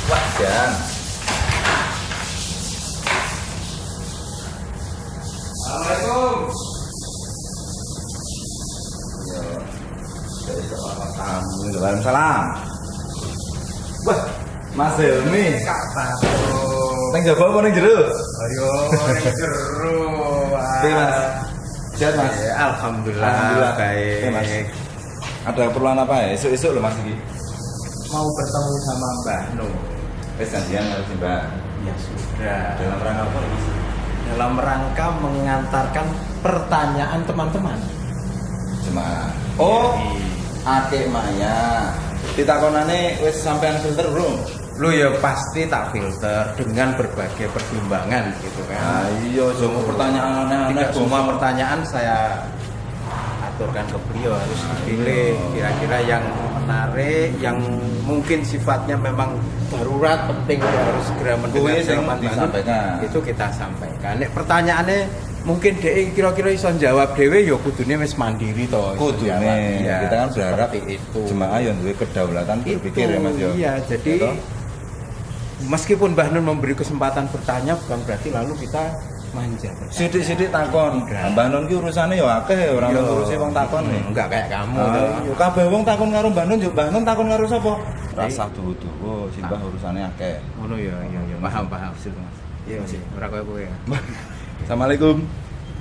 Wajan. Assalamualaikum. Ya. Dari seorang tamu. Waalaikumsalam. Wah, Mas Helmi. Kabar. Neng jaba apa neng jero? Ayo, jero. Oke, Mas. Sehat, Mas? Ya, alhamdulillah. Alhamdulillah. Baik. Oke, Mas. Ada keperluan apa ya? Esok-esok loh Mas iki. Mau bertemu sama Mbah Nur. Wis janjian harus Mbak. Ya sudah. Dalam rangka apa Mas? Dalam rangka mengantarkan pertanyaan teman-teman. Jemaah. Oh, Akek Maya. Ditakonane wis sampean filter belum? Lu ya pasti tak filter dengan berbagai pertimbangan gitu kan. Iya, semua pertanyaan aneh-aneh. Tidak semua pertanyaan saya aturkan ke beliau, harus dipilih kira-kira yang menarik, yang mungkin sifatnya memang darurat, penting harus segera mendengar jawaban disampaikan. itu kita sampaikan. Nek pertanyaannya mungkin DE kira-kira iso jawab dhewe ya kudune wis mandiri to. Kudune. Ya, Kita kan berharap itu. jemaah yang duwe kedaulatan berpikir ya Mas yo. Iya, jadi Ya, meskipun Mbah Nun memberi kesempatan bertanya bukan berarti lalu kita manja. sidik-sidik takon. Mbah Nun ki urusane ya akeh, ora Iya. ngurusi wong takon nih. Enggak kayak kamu. Yo kabeh wong takon karo Mbah Nun, yo Mbah Nun takon karo sapa? Rasa duwu-duwu, si Mbah urusane akeh. Ngono ya, iya, paham. Iya, Mas. Ora koyo kowe ya. Assalamualaikum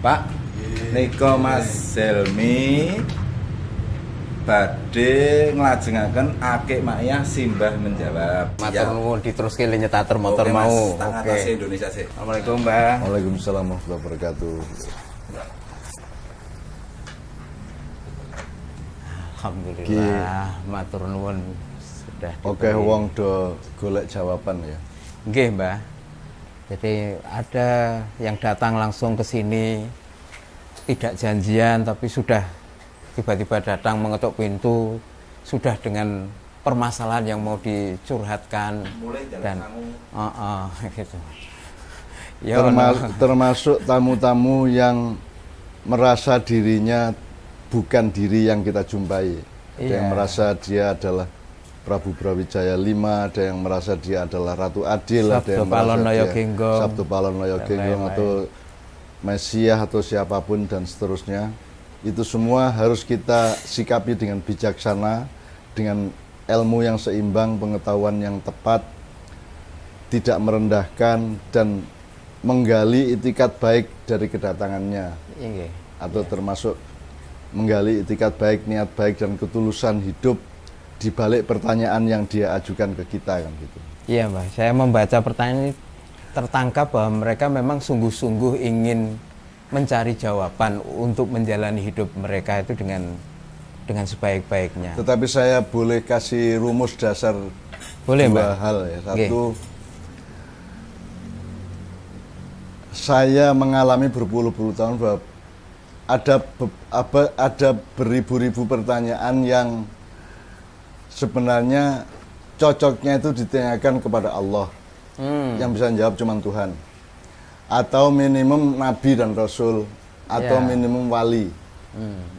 Pak. Nika Mas Helmi badhe nglajengaken Akek Maya simbah menjawab. Matur nuwun diteruske le nyetater motor Oke, mau. Mas, tangan Oke. Indonesia sih. Assalamualaikum, Mbak. Waalaikumsalam warahmatullahi wabarakatuh. Alhamdulillah, matur nuwun sudah. Oke, wong do golek jawaban ya. Nggih, Mbak. Jadi ada yang datang langsung ke sini tidak janjian tapi sudah tiba-tiba datang mengetuk pintu sudah dengan permasalahan yang mau dicurhatkan Mulai jalan dan kamu. gitu. Ya, Termasuk tamu-tamu yang merasa dirinya bukan diri yang kita jumpai. Ada yang Iya. merasa dia adalah Prabu Brawijaya V, ada yang merasa dia adalah Ratu Adil, ada Sabdo yang merasa Palonoyo dia Genggong, Sabdo Palonoyo dan Genggong lain-lain. atau Mesias atau siapapun dan seterusnya. Itu semua harus kita sikapi dengan bijaksana, dengan ilmu yang seimbang, pengetahuan yang tepat, tidak merendahkan dan menggali itikat baik dari kedatangannya, Nggih. atau termasuk menggali itikat baik, niat baik dan ketulusan hidup di balik pertanyaan yang dia ajukan ke kita kan gitu. Iya, Mbak. Saya membaca pertanyaan ini tertangkap bahwa mereka memang sungguh-sungguh ingin mencari jawaban untuk menjalani hidup mereka itu dengan sebaik-baiknya. Tetapi saya boleh kasih rumus dasar Boleh, dua Mbak. hal ya. Satu, saya mengalami berpuluh-puluh tahun bahwa ada beribu-ribu pertanyaan yang sebenarnya cocoknya itu ditanyakan kepada Allah. Yang bisa jawab cuma Tuhan. Atau minimum Nabi dan Rasul, atau Ya. minimum wali.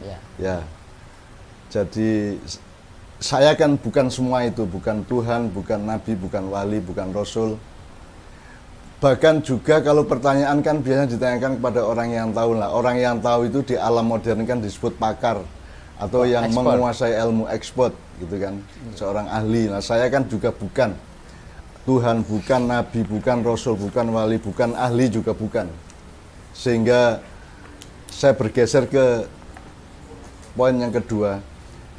Ya. Ya. Jadi saya kan bukan semua itu, bukan Tuhan, bukan Nabi, bukan wali, bukan Rasul. Bahkan juga kalau pertanyaan kan biasanya ditanyakan kepada orang yang tahu lah. Orang yang tahu itu di alam modern kan disebut pakar atau yang expert. menguasai ilmu expert gitu kan, seorang ahli. Nah saya kan juga bukan Tuhan, bukan Nabi, bukan Rasul, bukan wali, bukan ahli juga bukan. Sehingga saya bergeser ke poin yang kedua.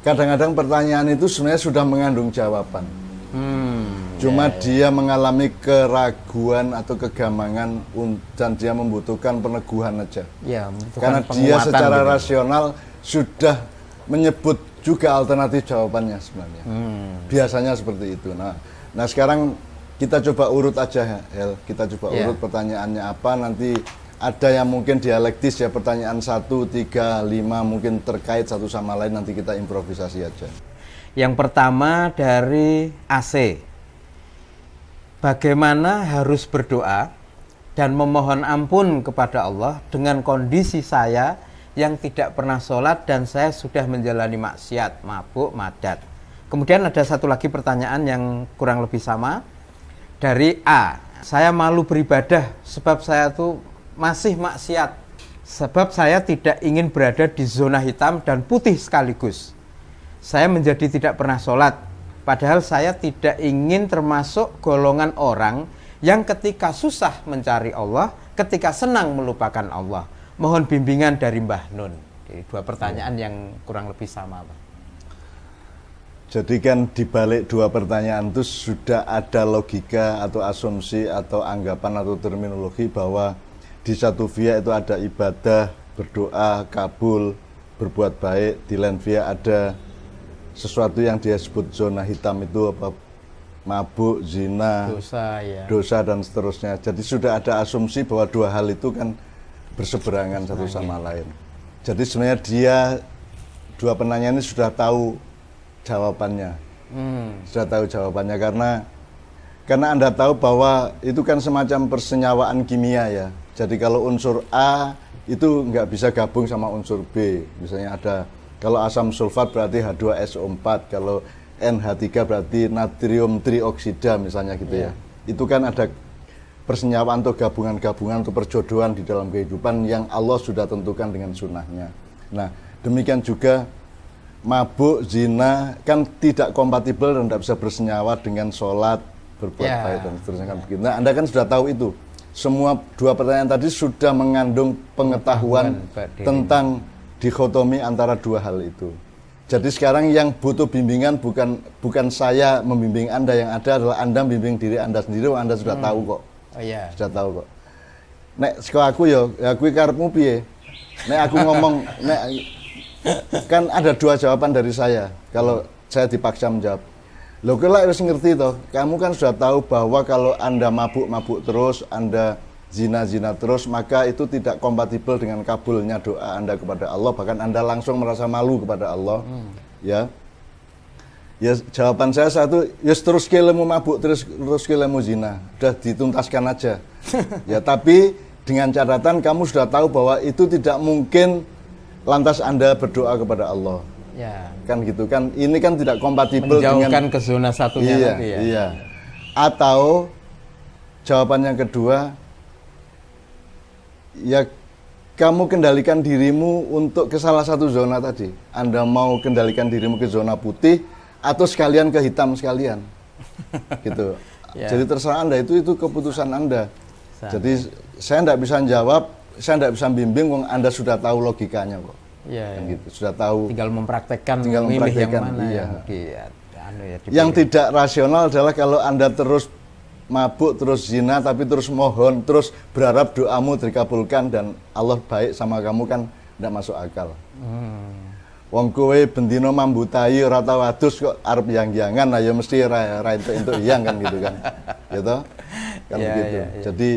Kadang-kadang pertanyaan itu sebenarnya sudah mengandung jawaban. Cuma dia mengalami keraguan atau kegamangan dan dia membutuhkan peneguhan aja. Ya, membutuhkan Karena dia penguatan secara gitu. rasional sudah menyebut juga alternatif jawabannya sebenarnya. Biasanya seperti itu. Nah sekarang kita coba urut aja, Hel. Kita coba Ya. urut pertanyaannya apa. Nanti ada yang mungkin dialektis ya, pertanyaan 1, 3, 5 mungkin terkait satu sama lain, nanti kita improvisasi aja. Yang pertama dari AC. Bagaimana harus berdoa dan memohon ampun kepada Allah dengan kondisi saya yang tidak pernah sholat dan saya sudah menjalani maksiat, mabuk, madat. Kemudian ada satu lagi pertanyaan yang kurang lebih sama dari A. Saya malu beribadah sebab saya tuh masih maksiat. Sebab saya tidak ingin berada di zona hitam dan putih sekaligus. Saya menjadi tidak pernah sholat. Padahal saya tidak ingin termasuk golongan orang yang ketika susah mencari Allah, ketika senang melupakan Allah. Mohon bimbingan dari Mbah Nun. Jadi dua pertanyaan yang kurang lebih sama, Pak. Jadi kan dibalik dua pertanyaan itu sudah ada logika atau asumsi atau anggapan atau terminologi bahwa di satu via itu ada ibadah, berdoa, kabul, berbuat baik. Di lain via ada sesuatu yang dia sebut zona hitam itu apa? Mabuk, zina, dosa dan seterusnya. Jadi sudah ada asumsi bahwa dua hal itu kan berseberangan satu sama lain. Jadi sebenarnya dia dua penanya ini sudah tahu jawabannya, sudah tahu jawabannya karena Anda tahu bahwa itu kan semacam persenyawaan kimia ya. Jadi kalau unsur A itu nggak bisa gabung sama unsur B. Misalnya ada kalau asam sulfat berarti H2SO4, kalau NH3 berarti natrium trioksida misalnya gitu ya. Itu kan ada persenyawaan atau gabungan-gabungan atau perjodohan di dalam kehidupan yang Allah sudah tentukan dengan sunnahnya. Nah, demikian juga mabuk, zina kan tidak kompatibel dan tidak bisa bersenyawa dengan sholat, berbuat baik dan seterusnya kan begitu. Nah, Anda kan sudah tahu itu. Semua dua pertanyaan tadi sudah mengandung pengetahuan tentang dikotomi antara dua hal itu. Jadi sekarang yang butuh bimbingan bukan saya membimbing Anda, yang ada adalah Anda membimbing diri Anda sendiri. Anda sudah tahu kok. Sudah tahu kok. Nek saka aku ya kuwi karepmu piye? Nek aku ngomong kan ada dua jawaban dari saya kalau saya dipaksa menjawab. Loh kowe lek wis ngerti toh, kamu kan sudah tahu bahwa kalau Anda mabuk-mabuk terus, Anda zina-zina terus, maka itu tidak kompatibel dengan kabulnya doa Anda kepada Allah, bahkan Anda langsung merasa malu kepada Allah. Ya. Ya jawaban saya satu, ya terus kelemu mabuk, terus kelemu zina, udah dituntaskan aja. Ya tapi dengan catatan kamu sudah tahu bahwa itu tidak mungkin lantas Anda berdoa kepada Allah. Ya. Kan gitu kan, ini kan tidak kompatibel menjauhkan ke zona satunya tadi ya. Iya. Atau jawaban yang kedua, ya kamu kendalikan dirimu untuk ke salah satu zona tadi. Anda mau kendalikan dirimu ke zona putih atau sekalian ke hitam sekalian, gitu. Jadi terserah Anda, itu keputusan Anda. Jadi saya tidak bisa jawab, saya tidak bisa bimbing, wong Anda sudah tahu logikanya kok. Gitu. Sudah tahu. Tinggal mempraktekkan yang mana yang tidak rasional adalah kalau Anda terus mabuk, terus zina, tapi terus mohon, terus berharap doamu dikabulkan dan Allah baik sama kamu, kan tidak masuk akal. Wong kowe bendino mambutai ora tau adus kok arep yang-yangan, nah ya mesti ra entuk yang kan gitu kan. Gitu. Kan begitu.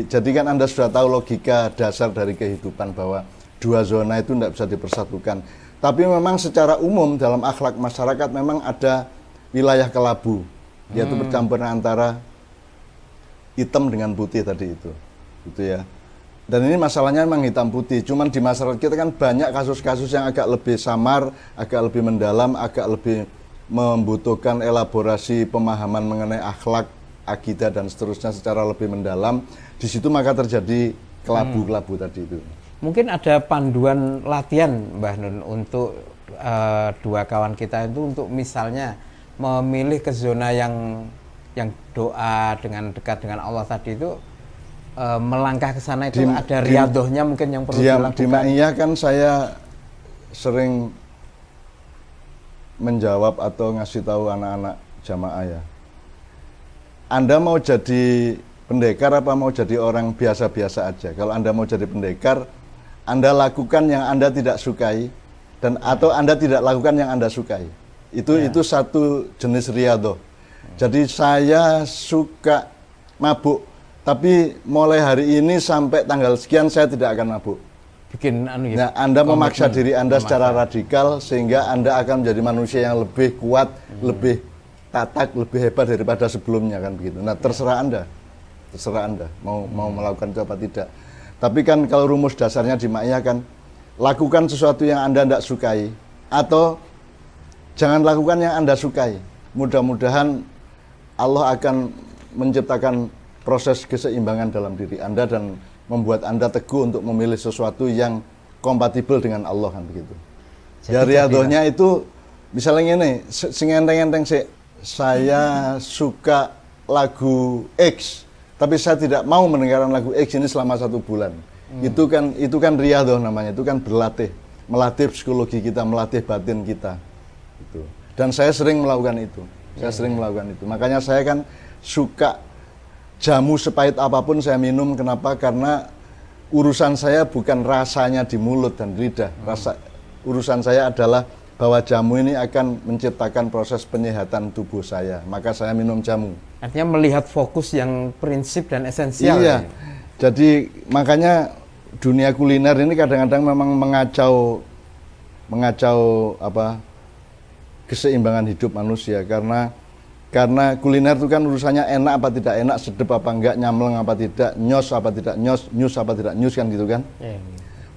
Jadi kan Anda sudah tahu logika dasar dari kehidupan bahwa dua zona itu tidak bisa dipersatukan. Tapi memang secara umum dalam akhlak masyarakat memang ada wilayah kelabu, yaitu percampuran antara hitam dengan putih tadi itu. Gitu ya. Dan ini masalahnya memang hitam putih, cuman di masyarakat kita kan banyak kasus-kasus yang agak lebih samar, agak lebih mendalam, agak lebih membutuhkan elaborasi pemahaman mengenai akhlak, akidah dan seterusnya secara lebih mendalam. Di situ maka terjadi kelabu-kelabu tadi itu. Mungkin ada panduan latihan Mbah Nun untuk dua kawan kita itu untuk misalnya memilih ke zona yang doa dengan dekat dengan Allah tadi itu, melangkah ke sana itu ada riadohnya mungkin yang perlu dilakukan. Di Ma'iyah kan saya sering menjawab atau ngasih tahu anak-anak jamaah ya. Anda mau jadi pendekar apa mau jadi orang biasa-biasa aja? Kalau Anda mau jadi pendekar, Anda lakukan yang Anda tidak sukai dan atau Anda tidak lakukan yang Anda sukai. Itu satu jenis riadoh. Jadi saya suka mabuk, tapi mulai hari ini sampai tanggal sekian saya tidak akan mabuk. Bikin Nah, Anda memaksa diri Anda secara radikal sehingga Anda akan menjadi manusia yang lebih kuat, lebih tatak, lebih hebat daripada sebelumnya kan begitu. Nah, terserah Anda mau melakukan itu apa tidak. Tapi kan kalau rumus dasarnya di Ma'iyah kan lakukan sesuatu yang Anda tidak sukai, atau jangan lakukan yang Anda sukai. Mudah-mudahan Allah akan menciptakan proses keseimbangan dalam diri Anda dan membuat Anda teguh untuk memilih sesuatu yang kompatibel dengan Allah, kan begitu. Ya, riadohnya itu misalnya ini, sing enteng-enteng sih, saya suka lagu X, tapi saya tidak mau mendengarkan lagu X ini selama 1 bulan. Itu kan riadoh namanya, itu kan berlatih, melatih psikologi kita, melatih batin kita. Gitu. Dan saya sering melakukan itu. Makanya saya kan suka jamu sepahit apapun saya minum. Kenapa? Karena urusan saya bukan rasanya di mulut dan lidah. Urusan saya adalah bahwa jamu ini akan menciptakan proses penyehatan tubuh saya. Maka saya minum jamu. Artinya melihat fokus yang prinsip dan esensial. Iya. Jadi makanya dunia kuliner ini kadang-kadang memang mengacau keseimbangan hidup manusia, karena kuliner itu kan urusannya enak apa tidak enak, sedep apa enggak, nyamleng apa tidak, nyos apa tidak nyos, nyus apa tidak nyus, kan gitu kan.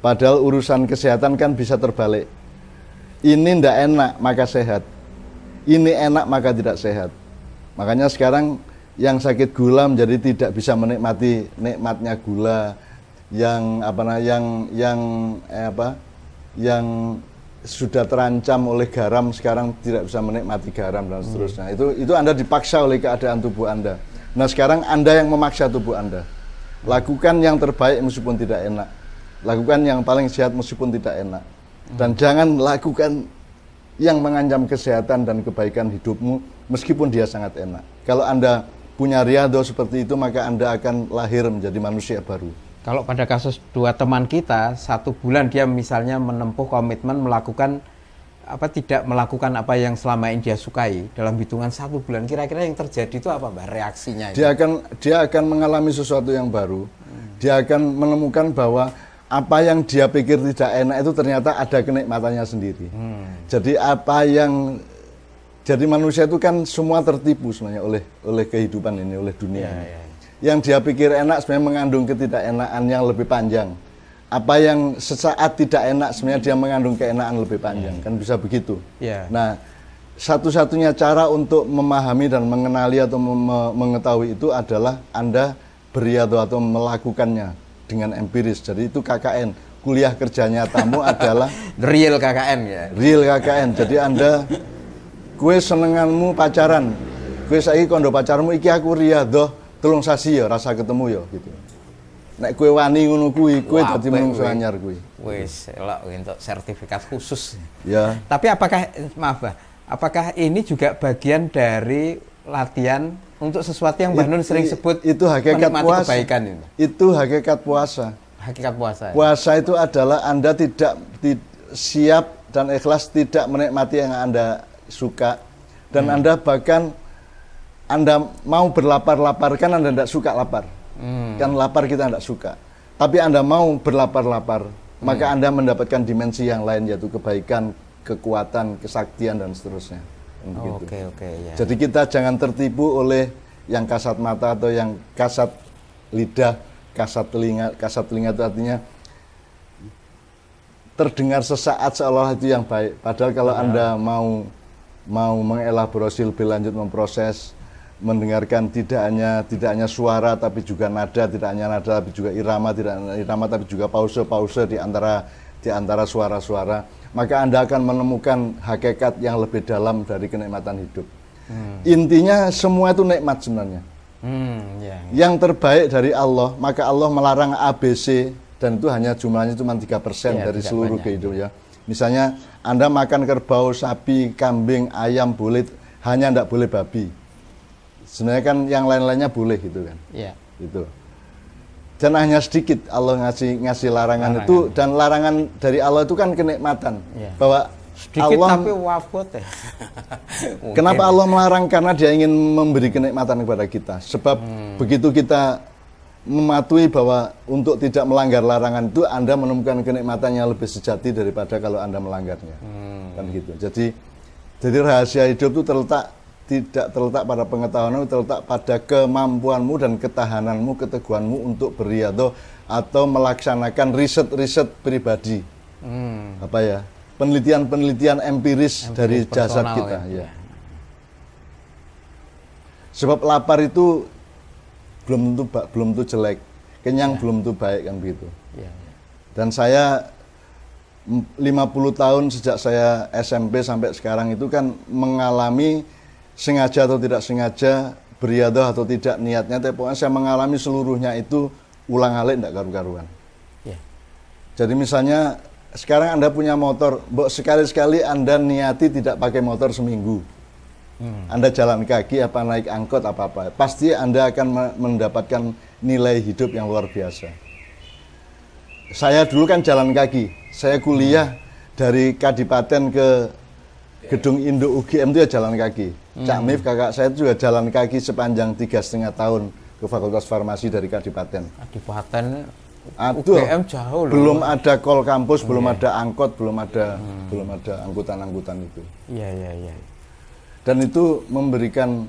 Padahal urusan kesehatan kan bisa terbalik. Ini ndak enak maka sehat, ini enak maka tidak sehat. Makanya sekarang yang sakit gula menjadi tidak bisa menikmati nikmatnya gula, yang sudah terancam oleh garam sekarang tidak bisa menikmati garam dan seterusnya. Itu Anda dipaksa oleh keadaan tubuh Anda. Nah, sekarang Anda yang memaksa tubuh Anda. Lakukan yang terbaik meskipun tidak enak. Lakukan yang paling sehat meskipun tidak enak. Dan jangan lakukan yang mengancam kesehatan dan kebaikan hidupmu meskipun dia sangat enak. Kalau Anda punya riado seperti itu, maka Anda akan lahir menjadi manusia baru. Kalau pada kasus 2 teman kita, 1 bulan dia misalnya menempuh komitmen tidak melakukan apa yang selama ini dia sukai, dalam hitungan 1 bulan, kira-kira yang terjadi itu apa, Mbak, reaksinya? Dia akan mengalami sesuatu yang baru. Dia akan menemukan bahwa apa yang dia pikir tidak enak itu ternyata ada kenikmatannya sendiri. Jadi manusia itu kan semua tertipu sebenarnya oleh kehidupan ini, oleh dunia. Yang dia pikir enak sebenarnya mengandung ketidakenaan yang lebih panjang. Apa yang sesaat tidak enak sebenarnya dia mengandung keenaan lebih panjang. Kan bisa begitu. Nah, satu-satunya cara untuk memahami dan mengenali atau mengetahui itu adalah Anda beriado atau melakukannya dengan empiris. Jadi itu KKN, kuliah kerja nyatamu adalah real KKN ya. Real KKN. Jadi Anda, kue senenganmu pacaran, kue saiki kondo pacarmu iki aku riado 3 sasi ya rasa ketemu ya gitu. Nek kue wani ngono kuwi, kue dadi menungso anyar kuwi. Wis elok untuk sertifikat khusus. Ya. Tapi apakah ini juga bagian dari latihan untuk sesuatu yang Mbah Nun sering sebut itu hakikat puasa. Kebaikan itu. Itu hakikat puasa. Hakikat puasa. Puasa itu adalah Anda tidak siap dan ikhlas tidak menikmati yang Anda suka, dan Anda bahkan Anda mau berlapar-lapar, kan Anda tidak suka lapar. Kan lapar kita tidak suka. Tapi Anda mau berlapar-lapar, maka Anda mendapatkan dimensi yang lain, yaitu kebaikan, kekuatan, kesaktian, dan seterusnya. Ya. Jadi kita jangan tertipu oleh yang kasat mata atau yang kasat lidah, kasat telinga. Kasat telinga itu artinya terdengar sesaat seolah itu yang baik. Padahal kalau Anda mau mengelaborasi lebih lanjut, memproses, mendengarkan tidak hanya suara tapi juga nada, tidak hanya nada tapi juga irama, tidak hanya irama tapi juga pause di antara suara-suara, maka Anda akan menemukan hakikat yang lebih dalam dari kenikmatan hidup. Intinya semua itu nikmat sebenarnya. Yang terbaik dari Allah, maka Allah melarang ABC, dan itu hanya jumlahnya cuma 3% dari seluruh kehidupan ya. Misalnya Anda makan kerbau, sapi, kambing, ayam boleh, hanya tidak boleh babi. Sebenarnya kan yang lain-lainnya boleh gitu kan. Gitu. Dan hanya sedikit Allah ngasih larangan itu, dan larangan dari Allah itu kan kenikmatan. Bahwa sedikit Allah, tapi wafat ya. Kenapa Allah melarang? Karena Dia ingin memberi kenikmatan kepada kita. Sebab begitu kita mematuhi bahwa untuk tidak melanggar larangan itu, Anda menemukan kenikmatan yang lebih sejati daripada kalau Anda melanggarnya. Kan gitu. Jadi rahasia hidup itu tidak terletak pada pengetahuanmu, terletak pada kemampuanmu dan ketahananmu, keteguhanmu untuk beriado atau melaksanakan riset-riset pribadi. apa ya, penelitian empiris dari jasad personal kita. ya. Ya. Sebab lapar itu belum tentu jelek, kenyang belum tentu baik kan begitu. Ya, ya. Dan saya 50 tahun sejak saya SMP sampai sekarang itu kan mengalami sengaja atau tidak sengaja, beriadah atau tidak niatnya, tapi pokoknya saya mengalami seluruhnya itu ulang-alik tidak karu-karuan. Ya. Jadi misalnya sekarang Anda punya motor, sekali-sekali Anda niati tidak pakai motor seminggu. Anda jalan kaki, apa naik angkot, apa-apa. Pasti Anda akan mendapatkan nilai hidup yang luar biasa. Saya dulu kan jalan kaki. Saya kuliah dari Kadipaten ke Gedung Indo UGM itu ya jalan kaki. Cak Mif, kakak saya juga jalan kaki sepanjang 3,5 tahun ke Fakultas Farmasi dari Kadipaten. Kadipaten Aduh, UGM jauh loh. belum ada kol kampus, belum ada angkot, belum ada angkutan-angkutan itu. Iya, iya, iya. Dan itu memberikan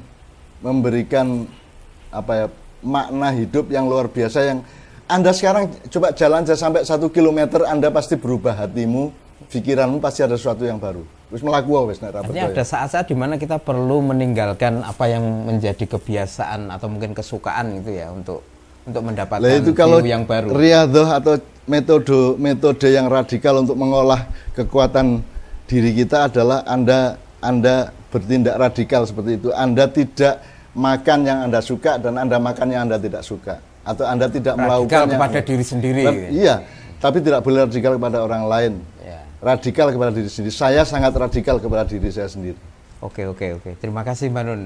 apa ya, makna hidup yang luar biasa yang Anda sekarang coba jalan saja sampai 1 kilometer, Anda pasti berubah hatimu, pikiranmu pasti ada sesuatu yang baru. Terus melaku wes nek ra Artinya ada saat-saat di mana kita perlu meninggalkan apa yang menjadi kebiasaan atau mungkin kesukaan gitu ya untuk mendapatkan itu kalau view yang baru. Riyadhah atau metode yang radikal untuk mengolah kekuatan diri kita adalah Anda bertindak radikal seperti itu. Anda tidak makan yang Anda suka dan Anda makan yang Anda tidak suka, atau Anda tidak radikal melakukan kepada diri sendiri. Iya, tapi tidak boleh radikal kepada orang lain. Ya. Radikal kepada diri sendiri. Saya sangat radikal kepada diri saya sendiri. Oke. Terima kasih Mbak Nun.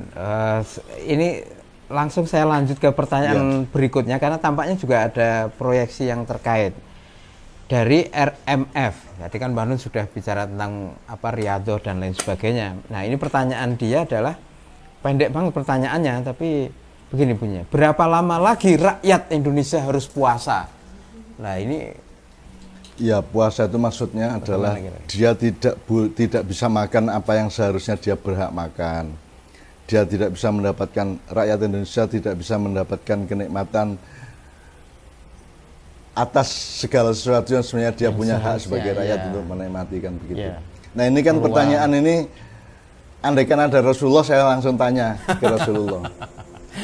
Ini langsung saya lanjut ke pertanyaan berikutnya karena tampaknya juga ada proyeksi yang terkait dari RMF. Jadi kan Mbak Nun sudah bicara tentang apa riyadhah dan lain sebagainya. Nah, ini pertanyaan dia adalah pendek banget pertanyaannya, tapi begini punya. Berapa lama lagi rakyat Indonesia harus puasa? Nah, ini Ya, puasa itu maksudnya adalah dia tidak bisa makan apa yang seharusnya dia berhak makan. Dia tidak bisa mendapatkan, rakyat Indonesia tidak bisa mendapatkan kenikmatan atas segala sesuatu yang sebenarnya dia punya hak sebagai rakyat untuk menikmati, kan begitu. Nah, ini kan pertanyaan ini, andaikan ada Rasulullah, saya langsung tanya ke Rasulullah.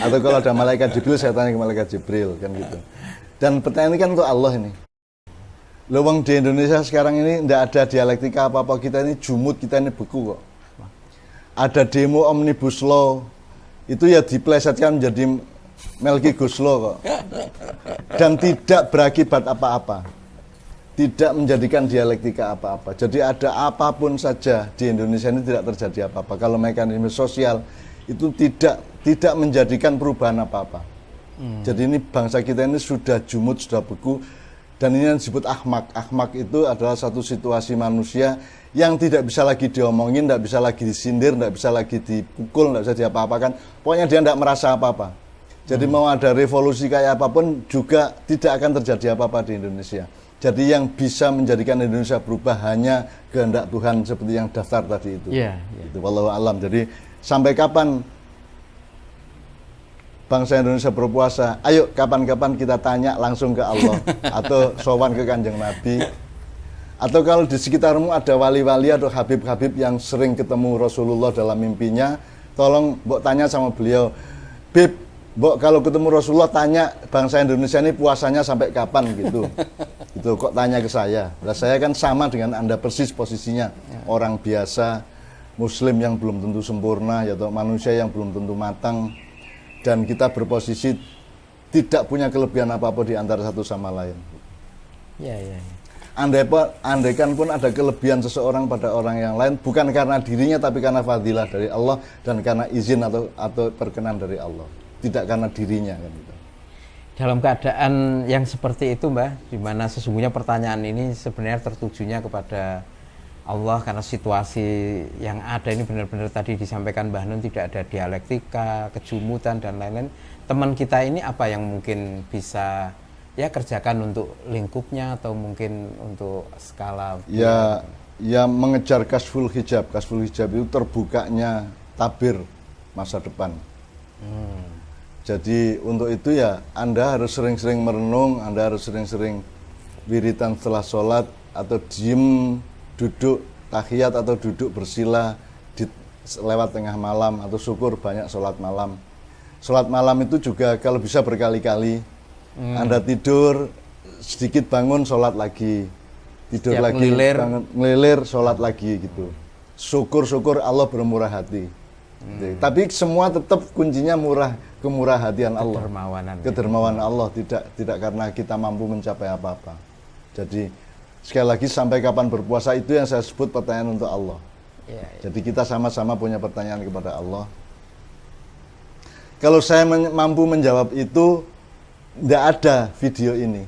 Atau kalau ada malaikat Jibril, saya tanya ke malaikat Jibril, kan gitu. Dan pertanyaan ini kan untuk Allah ini. Lewang di Indonesia sekarang ini tidak ada dialektika apa-apa, kita ini jumud, kita ini beku kok. Ada demo Omnibus Law, itu ya diplesetkan menjadi Melki Guslo kok. Dan tidak berakibat apa-apa. Tidak menjadikan dialektika apa-apa. Jadi ada apapun saja di Indonesia ini tidak terjadi apa-apa. Kalau mekanisme sosial itu tidak menjadikan perubahan apa-apa. Jadi ini bangsa kita ini sudah jumud, sudah beku. Dan ini yang disebut ahmak. Ahmak itu adalah satu situasi manusia yang tidak bisa lagi diomongin, tidak bisa lagi disindir, tidak bisa lagi dipukul, tidak bisa diapa-apakan. Pokoknya dia tidak merasa apa-apa. Jadi mau ada revolusi kayak apapun juga tidak akan terjadi apa-apa di Indonesia. Jadi yang bisa menjadikan Indonesia berubah hanya kehendak Tuhan seperti yang daftar tadi itu. Itu wallahu alam. Jadi sampai kapan bangsa Indonesia berpuasa? Ayo kapan-kapan kita tanya langsung ke Allah atau sowan ke Kanjeng Nabi. Atau kalau di sekitarmu ada wali-wali atau habib-habib yang sering ketemu Rasulullah dalam mimpinya, tolong mbok tanya sama beliau, Bib, mbok kalau ketemu Rasulullah tanya bangsa Indonesia ini puasanya sampai kapan gitu. Itu kok tanya ke saya. Nah, saya kan sama dengan Anda persis posisinya. Orang biasa, muslim yang belum tentu sempurna, atau manusia yang belum tentu matang. Dan kita berposisi tidak punya kelebihan apa-apa di antara satu sama lain. Andaikan pun ada kelebihan seseorang pada orang yang lain, bukan karena dirinya tapi karena fadilah dari Allah dan karena izin atau perkenan dari Allah, tidak karena dirinya kan gitu. Dalam keadaan yang seperti itu, Mbah, di mana sesungguhnya pertanyaan ini sebenarnya tertujunya kepada Allah karena situasi yang ada ini benar-benar tadi disampaikan Mbah Nun, tidak ada dialektika, kejumutan dan lain-lain. Teman kita ini apa yang mungkin bisa ya kerjakan untuk lingkupnya atau mungkin untuk skala ya mengejar kasful hijab. Kasful hijab itu terbukanya tabir masa depan. Jadi untuk itu ya Anda harus sering-sering merenung, Anda harus sering-sering wiritan setelah sholat, atau diem duduk tahiyat atau duduk bersila lewat tengah malam, atau syukur banyak sholat malam. Sholat malam itu juga kalau bisa berkali-kali. Anda tidur sedikit bangun sholat lagi, tidur Setiap lagi bangun, ngelilir sholat lagi gitu. Syukur-syukur Allah bermurah hati. Tapi semua tetap kuncinya kemurah hatian Allah, kedermawanan Allah, tidak karena kita mampu mencapai apa-apa. Jadi sekali lagi, sampai kapan berpuasa itu yang saya sebut pertanyaan untuk Allah. Jadi kita sama-sama punya pertanyaan kepada Allah. Kalau saya mampu menjawab itu, tidak ada video ini,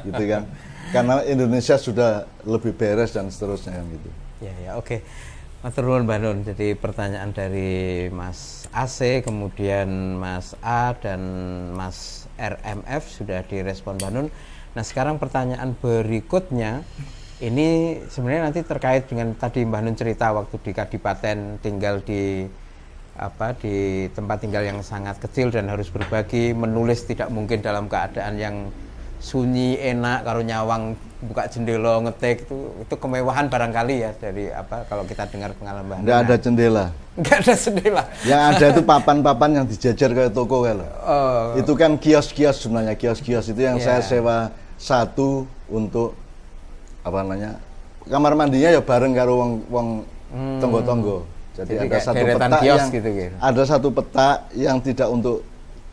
gitu kan? Karena Indonesia sudah lebih beres dan seterusnya gitu. Oke. Matur nuwun Mbah Nun. Jadi pertanyaan dari Mas AC, kemudian Mas A dan Mas RMF sudah direspon Mbah Nun. Nah, sekarang pertanyaan berikutnya ini sebenarnya nanti terkait dengan tadi Mbah Nun cerita waktu di Kadipaten tinggal di tempat tinggal yang sangat kecil dan harus berbagi, menulis tidak mungkin dalam keadaan yang sunyi, enak, karo nyawang buka jendela ngetik, itu kemewahan barangkali ya dari kalau kita dengar pengalaman. Nggak ada jendela. Nggak ada jendela. Yang ada itu papan-papan yang dijajar kayak toko kan. Itu kan kios-kios sebenarnya, kios-kios itu yang saya sewa satu untuk kamar mandinya ya bareng karo wong tonggo-tonggo. Jadi ada satu peta ada satu peta yang tidak untuk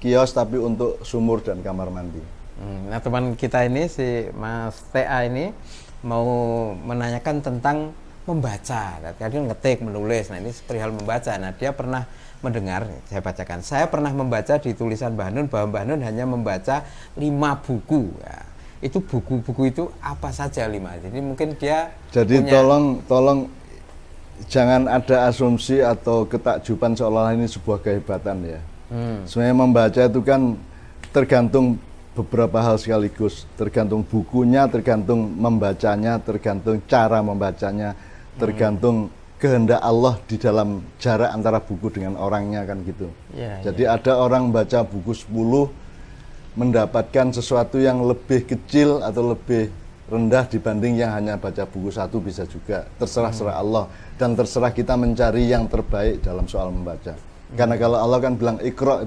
kios tapi untuk sumur dan kamar mandi. Nah, teman kita ini si Mas TA ini mau menanyakan tentang membaca. Tadi ngetik, menulis. Nah, ini perihal membaca. Nah, dia pernah mendengar, saya bacakan. Saya pernah membaca di tulisan Mbah Nun bahwa Mbah Nun hanya membaca 5 buku. Ya, itu buku-buku itu apa saja 5? Jadi mungkin dia Jadi tolong jangan ada asumsi atau ketakjuban seolah-olah ini sebuah kehebatan ya. Sebenarnya membaca itu kan tergantung beberapa hal sekaligus, tergantung bukunya, tergantung membacanya, tergantung cara membacanya, tergantung kehendak Allah di dalam jarak antara buku dengan orangnya kan gitu. Jadi ada orang baca buku 10 mendapatkan sesuatu yang lebih kecil atau lebih rendah dibanding yang hanya baca buku 1, bisa juga. Terserah Allah dan terserah kita mencari yang terbaik dalam soal membaca. Karena kalau Allah kan bilang Iqra,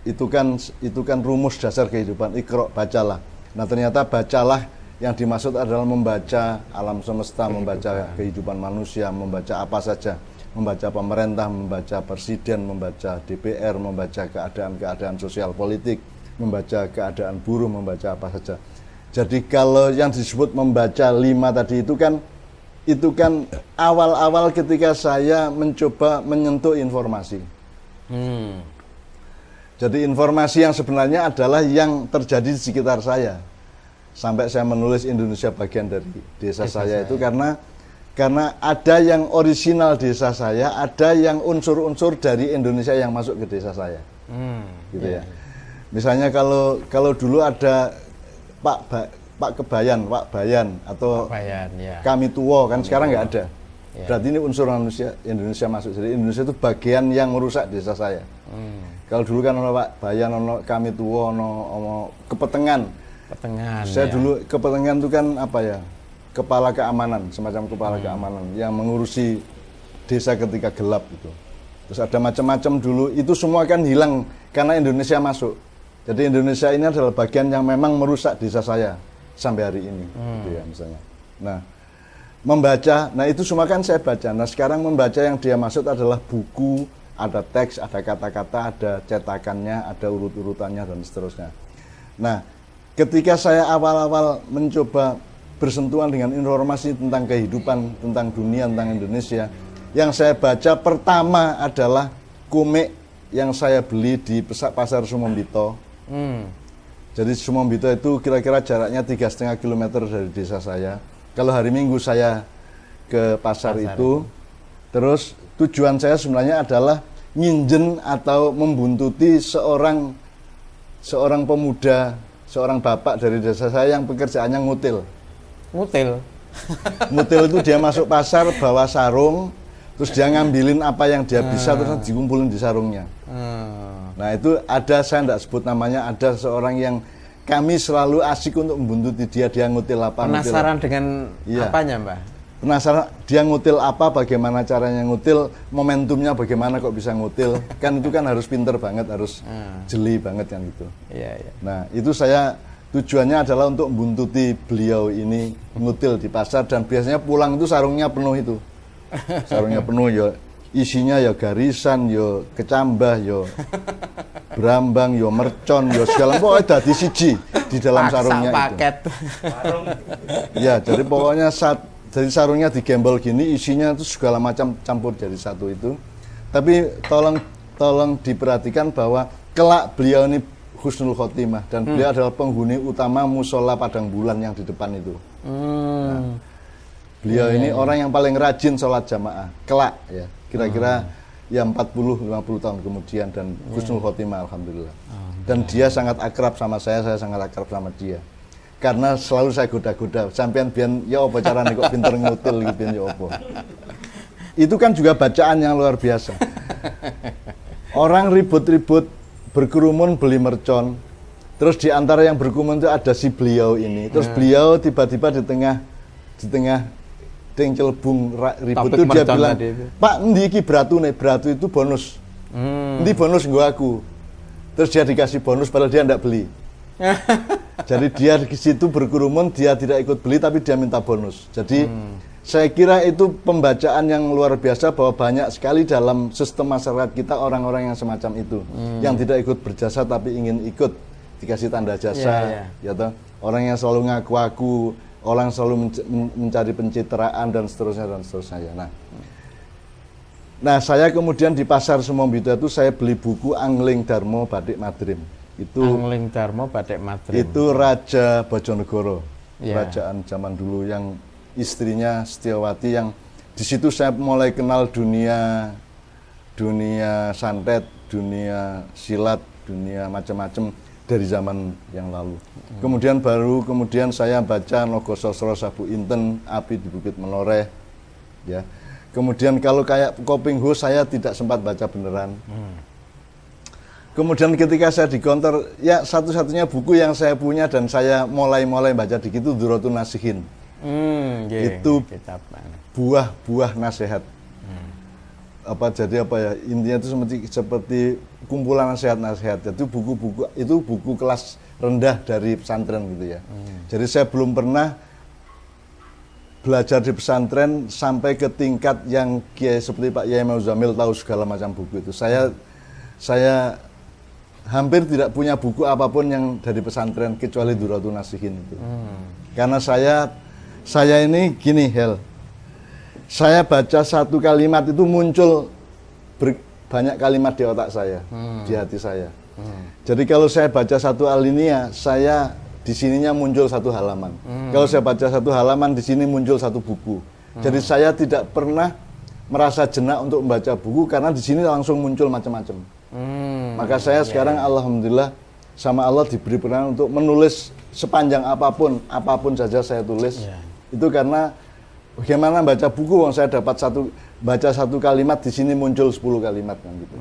itu kan rumus dasar kehidupan. Iqra, bacalah. Nah, ternyata bacalah yang dimaksud adalah membaca alam semesta, membaca kehidupan manusia, membaca apa saja, membaca pemerintah, membaca presiden, membaca DPR, membaca keadaan sosial politik, membaca keadaan buruh, membaca apa saja. Jadi kalau yang disebut membaca 5 tadi itu kan awal-awal ketika saya mencoba menyentuh informasi. Jadi informasi yang sebenarnya adalah yang terjadi di sekitar saya. Sampai saya menulis Indonesia bagian dari desa saya itu karena ada yang orisinal desa saya, ada yang unsur-unsur dari Indonesia yang masuk ke desa saya. Gitu ya. Misalnya kalau dulu ada Pak Kebayan, Pak Bayan atau Kami Tuwo kan sekarang nggak ada. Berarti ini unsur Indonesia masuk. Jadi Indonesia itu bagian yang merusak desa saya. Kalau dulu kan ono Pak Bayan, ono Kami Tuwo, ono Kepetengan. Saya dulu Kepetengan itu kan kepala keamanan, semacam kepala keamanan yang mengurusi desa ketika gelap itu. Terus ada macam-macam dulu, itu semua kan hilang karena Indonesia masuk. Jadi Indonesia ini adalah bagian yang memang merusak desa saya sampai hari ini, gitu ya misalnya. Nah, membaca, itu semua kan saya baca. Nah, sekarang membaca yang dia maksud adalah buku, ada teks, ada kata-kata, ada cetakannya, ada urut-urutannya dan seterusnya. Nah, ketika saya awal-awal mencoba bersentuhan dengan informasi tentang kehidupan, tentang dunia, tentang Indonesia, yang saya baca pertama adalah komik yang saya beli di pasar Sumombito. Jadi Sumombito itu kira-kira jaraknya 3,5 km dari desa saya. Kalau hari Minggu saya ke pasar itu, terus tujuan saya sebenarnya adalah nginjen atau membuntuti seorang pemuda, seorang bapak dari desa saya yang pekerjaannya ngutil. Ngutil itu dia masuk pasar bawa sarung, terus dia ngambilin apa yang dia bisa terus dikumpulin di sarungnya. Nah itu ada, saya tidak sebut namanya, ada seorang yang kami selalu asik untuk membuntuti dia ngutil apa. Penasaran dengan Iya. apanya, Mbah? Penasaran dia ngutil apa, bagaimana caranya ngutil, momentumnya bagaimana kok bisa ngutil. Kan itu kan harus pinter banget, harus jeli banget kan gitu. Iya, iya. Nah, itu saya tujuannya adalah untuk membuntuti beliau ini ngutil di pasar, dan biasanya pulang itu sarungnya penuh itu. Sarungnya penuh ya, isinya ya garisan, ya kecambah, ya berambang, ya mercon, ya segala pokoknya dadi siji di dalam sarungnya paket. itu. Ya, jadi pokoknya jadi sarungnya digembol gini, isinya itu segala macam campur jadi satu itu. Tapi tolong diperhatikan bahwa kelak beliau ini husnul khotimah, dan beliau adalah penghuni utama musola Padang Bulan yang di depan itu. Nah, beliau ini orang yang paling rajin sholat jamaah kelak ya, kira-kira ya 40-50 tahun kemudian, dan husnul khotimah alhamdulillah. Dan dia sangat akrab sama saya sangat akrab sama dia. Karena selalu saya goda-goda, sampean biyen ya apa carane kok pinter ngutil iki biyen ya apa. Itu kan juga bacaan yang luar biasa. Orang ribut-ribut berkerumun beli mercon. Terus di antara yang berkerumun itu ada si beliau ini. Terus beliau tiba-tiba di tengah celbung ribut itu dia bilang, "Pak, endi iki bratune? Bratu itu bonus. Endi bonus nggo aku?" Terus dia dikasih bonus padahal dia enggak beli. Jadi dia di situ berkerumun, dia tidak ikut beli tapi dia minta bonus. Jadi saya kira itu pembacaan yang luar biasa, bahwa banyak sekali dalam sistem masyarakat kita orang-orang yang semacam itu, yang tidak ikut berjasa tapi ingin ikut dikasih tanda jasa, ya toh. Orang yang selalu ngaku-ngaku, orang selalu mencari pencitraan dan seterusnya dan seterusnya. Nah, saya kemudian di pasar Sumombito itu saya beli buku Angling Darmo Batik Madrim. Itu Angling Darmo Batik Madrim. Itu Raja Bojonegoro, Ya. kerajaan zaman dulu, yang istrinya Setiawati, yang di situ saya mulai kenal dunia santet, dunia silat, dunia macam-macam dari zaman yang lalu. Kemudian saya baca Nogososro Sabu Inten, Api di Bukit Menoreh, ya. Kemudian kalau kayak Koping Ho saya tidak sempat baca beneran. Kemudian ketika saya di kantor, ya satu-satunya buku yang saya punya dan saya mulai baca dikit itu Duratun Nasihin. Itu buah-buah nasihat. Intinya itu seperti kumpulan nasihat-nasihat. Itu buku kelas rendah dari pesantren gitu ya. Jadi saya belum pernah belajar di pesantren sampai ke tingkat yang kiai seperti Pak Yai Mauzamil tahu segala macam buku itu. Saya hampir tidak punya buku apapun yang dari pesantren kecuali Duratun Nasihin itu. Karena saya ini gini, Hel. Saya baca satu kalimat itu muncul banyak kalimat di otak saya, di hati saya. Jadi kalau saya baca satu alinea, saya di sininya muncul satu halaman. Kalau saya baca satu halaman, di sini muncul satu buku. Jadi saya tidak pernah merasa jenak untuk membaca buku karena di sini langsung muncul macam-macam. Maka saya sekarang alhamdulillah sama Allah diberi peran untuk menulis sepanjang apapun saja saya tulis. Itu karena bagaimana baca buku, saya dapat baca satu kalimat, di sini muncul 10 kalimat kan gitu.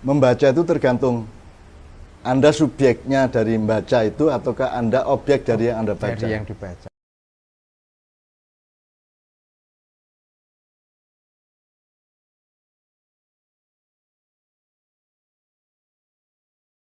Membaca itu tergantung Anda subjeknya dari membaca itu ataukah Anda objek dari yang Anda baca. Dari yang dibaca.